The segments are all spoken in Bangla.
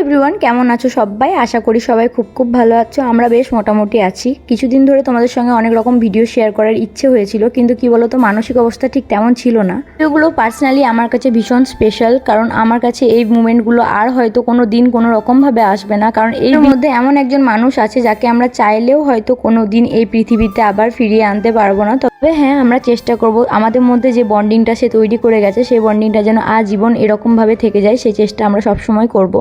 এভরিওয়ান, কেমন আছো সবাই? আশা করি সবাই খুব ভালো আছো। আমরা বেশ মোটামুটি আছি। কিছুদিন ধরে তোমাদের সঙ্গে অনেক রকম ভিডিও শেয়ার করার ইচ্ছে হয়েছিল, কিন্তু কি বলতো, মানসিক অবস্থা ঠিক তেমন ছিল না। ভিডিওগুলো পার্সোনালি আমার কাছে ভীষণ স্পেশাল, কারণ আমার কাছে এই মুমেন্টগুলো আর হয়তো কোনো দিন কোনো রকমভাবে আসবে না। কারণ এর মধ্যে এমন একজন মানুষ আছে যাকে আমরা চাইলেও হয়তো কোনো দিন এই পৃথিবীতে আবার ফিরিয়ে আনতে পারবো না। তবে হ্যাঁ, আমরা চেষ্টা করব আমাদের মধ্যে যে বন্ডিংটা সে তৈরি করে গেছে, সেই বন্ডিংটা যেন আজীবন এরকমভাবে থেকে যায়, সেই চেষ্টা আমরা সবসময় করব।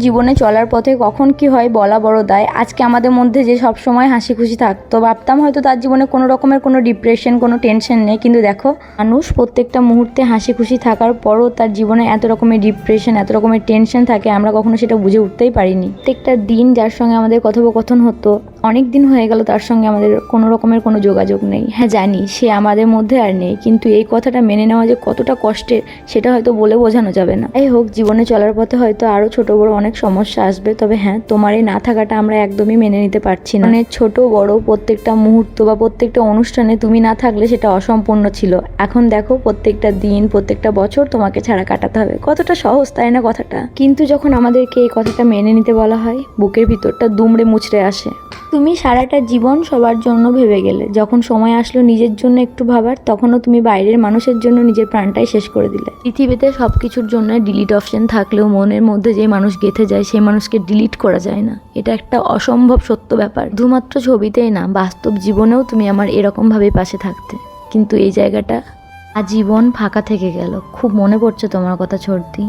জীবনে চলার পথে কখন কি হয় বলা বড় দায়। আজকে আমাদের মধ্যে যে সব সময় হাসি খুশি থাকতো, ভাবতাম হয়তো তার জীবনে কোনো রকমের কোনো ডিপ্রেশন, কোনো টেনশন নেই, কিন্তু দেখো, মানুষ প্রত্যেকটা মুহূর্তে হাসি খুশি থাকার পরও তার জীবনে এত রকমের ডিপ্রেশন, এত রকমের টেনশন থাকে, আমরা কখনো সেটা বুঝে উঠতেই পারিনি। প্রত্যেকটা দিন যার সঙ্গে আমাদের কথোপকথন হতো, অনেক দিন হয়ে গেল তার সঙ্গে আমাদের কোনো রকমের কোনো যোগাযোগ নেই। হ্যাঁ জানি সে আমাদের মধ্যে আর নেই, কিন্তু এই কথাটা মেনে নেওয়া যে কতটা কষ্টের, সেটা হয়তো বলে বোঝানো যাবে না। যাই হোক, জীবনে চলার পথে হয়তো আরও ছোট বড় অনেক সমস্যা আসবে, তবে হ্যাঁ, তোমার এই না থাকাটা আমরা একদমই মেনে নিতে পারছি না। মানে ছোট বড় প্রত্যেকটা মুহূর্ত বা প্রত্যেকটা অনুষ্ঠানে তুমি না থাকলে সেটা অসম্পূর্ণ ছিল। এখন দেখো, প্রত্যেকটা দিন প্রত্যেকটা বছর তোমাকে ছাড়া কাটাতে হবে। কতটা সহজ তাই না কথাটা? কিন্তু যখন আমাদেরকে এই কথাটা মেনে নিতে বলা হয়, বুকের ভিতরটা দুমড়ে মুচড়ে আসে। তুমি সারাটা জীবন সবার জন্য ভেবে গেলে, যখন সময় আসলো নিজের জন্য একটু ভাবার, তখনও তুমি বাইরের মানুষের জন্য নিজের প্রাণটাই শেষ করে দিলে। পৃথিবীতে সব কিছুর জন্য ডিলিট অপশন থাকলেও মনের মধ্যে যে মানুষ গেঁথে যায়, সেই মানুষকে ডিলিট করা যায় না। এটা একটা অসম্ভব সত্য ব্যাপার। শুধুমাত্র ছবিতেই না, বাস্তব জীবনেও তুমি আমার এরকমভাবেই পাশে থাকতে, কিন্তু এই জায়গাটা আজীবন ফাঁকা থেকে গেল। খুব মনে পড়ছে তোমার কথা, ছর্দি।